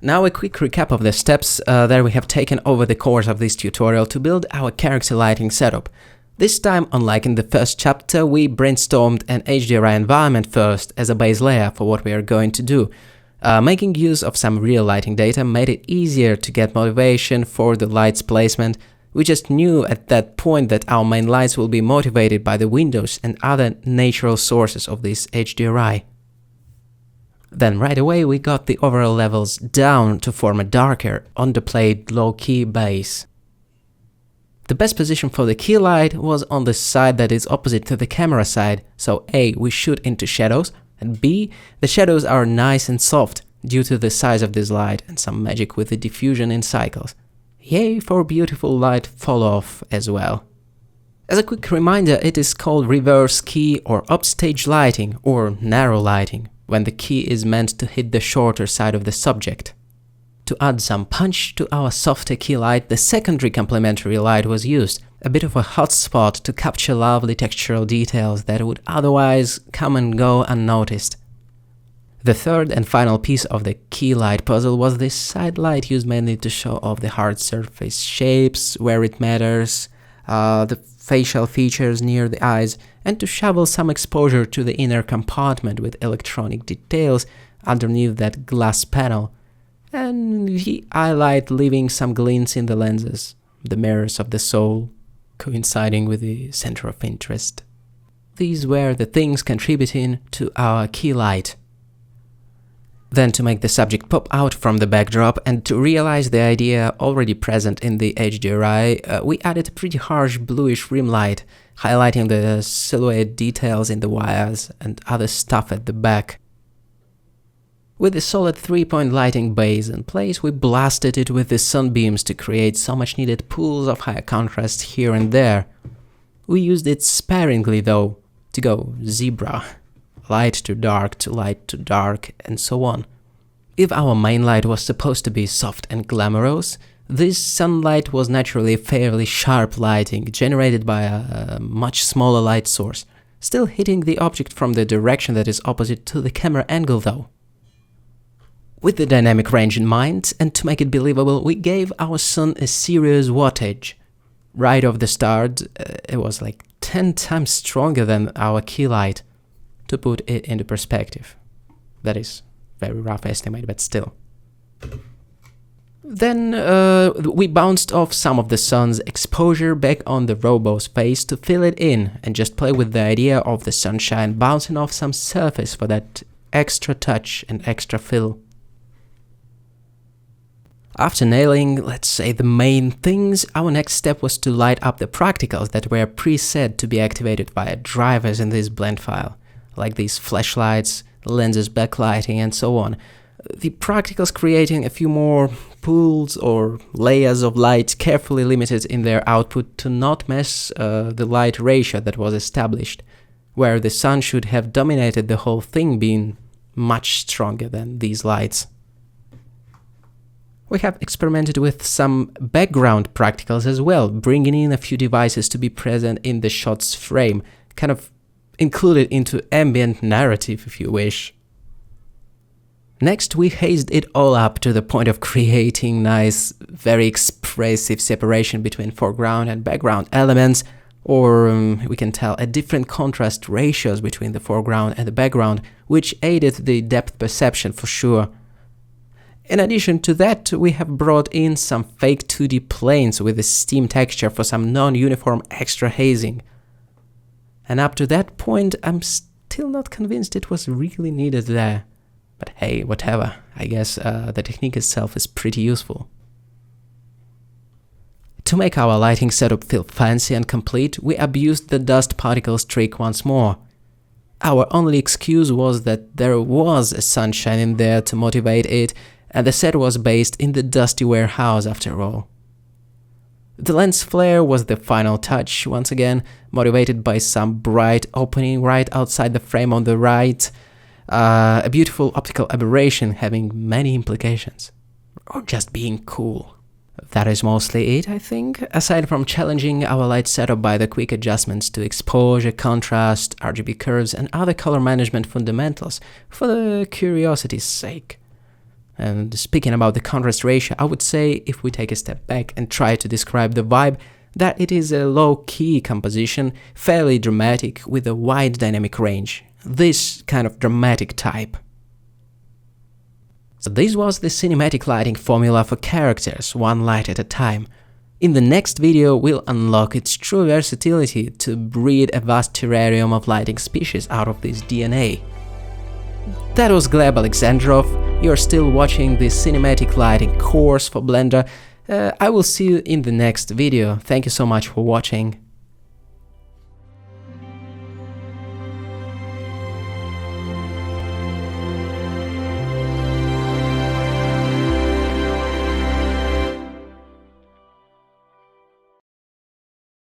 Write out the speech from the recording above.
Now a quick recap of the steps that we have taken over the course of this tutorial to build our character lighting setup. This time, unlike in the first chapter, we brainstormed an HDRI environment first as a base layer for what we are going to do. Making use of some real lighting data made it easier to get motivation for the lights placement. We just knew at that point that our main lights will be motivated by the windows and other natural sources of this HDRI. Then right away we got the overall levels down to form a darker, underplayed, low-key base. The best position for the key light was on the side that is opposite to the camera side, so A, we shoot into shadows, and B, the shadows are nice and soft due to the size of this light and some magic with the diffusion in cycles. Yay for beautiful light fall-off as well. As a quick reminder, it is called reverse key or upstage lighting or narrow lighting, when the key is meant to hit the shorter side of the subject. To add some punch to our softer key light, the secondary complementary light was used, a bit of a hotspot to capture lovely textural details that would otherwise come and go unnoticed. The third and final piece of the key light puzzle was this side light used mainly to show off the hard surface shapes where it matters, the facial features near the eyes, and to shovel some exposure to the inner compartment with electronic details underneath that glass panel, and the eye light leaving some glints in the lenses, the mirrors of the soul, coinciding with the center of interest. These were the things contributing to our key light. Then, to make the subject pop out from the backdrop and to realize the idea already present in the HDRI, we added a pretty harsh bluish rim light, highlighting the silhouette details in the wires and other stuff at the back. With the solid 3-point lighting base in place, we blasted it with the sunbeams to create so much needed pools of higher contrast here and there. We used it sparingly though, to go zebra. Light to light to dark, and so on. If our main light was supposed to be soft and glamorous, this sunlight was naturally fairly sharp lighting generated by a much smaller light source, still hitting the object from the direction that is opposite to the camera angle though. With the dynamic range in mind, and to make it believable, we gave our sun a serious wattage. Right off the start, it was like 10 times stronger than our key light. To put it into perspective. That is very rough estimate, but still. Then we bounced off some of the sun's exposure back on the robo's face to fill it in and just play with the idea of the sunshine bouncing off some surface for that extra touch and extra fill. After nailing, let's say, the main things, our next step was to light up the practicals that were preset to be activated via drivers in this blend file, like these flashlights, lenses backlighting, and so on. The practicals creating a few more pools or layers of light carefully limited in their output to not mess the light ratio that was established, where the sun should have dominated the whole thing, being much stronger than these lights. We have experimented with some background practicals as well, bringing in a few devices to be present in the shot's frame, kind of included into ambient narrative if you wish. Next, we hazed it all up to the point of creating nice, very expressive separation between foreground and background elements, or we can tell a different contrast ratios between the foreground and the background, which aided the depth perception for sure. In addition to that, we have brought in some fake 2D planes with a steam texture for some non-uniform extra hazing. And up to that point, I'm still not convinced it was really needed there. But hey, whatever, I guess the technique itself is pretty useful. To make our lighting setup feel fancy and complete, we abused the dust particles trick once more. Our only excuse was that there was a sunshine in there to motivate it, and the set was based in the dusty warehouse after all. The lens flare was the final touch, once again, motivated by some bright opening right outside the frame on the right, a beautiful optical aberration having many implications, or just being cool. That is mostly it, I think, aside from challenging our light setup by the quick adjustments to exposure, contrast, RGB curves, and other color management fundamentals for the curiosity's sake. And speaking about the contrast ratio, I would say, if we take a step back and try to describe the vibe, that it is a low-key composition, fairly dramatic, with a wide dynamic range. This kind of dramatic type. So this was the cinematic lighting formula for characters, one light at a time. In the next video, we'll unlock its true versatility to breed a vast terrarium of lighting species out of this DNA. That was Gleb Alexandrov. You're still watching the cinematic lighting course for Blender. I will see you in the next video. Thank you so much for watching.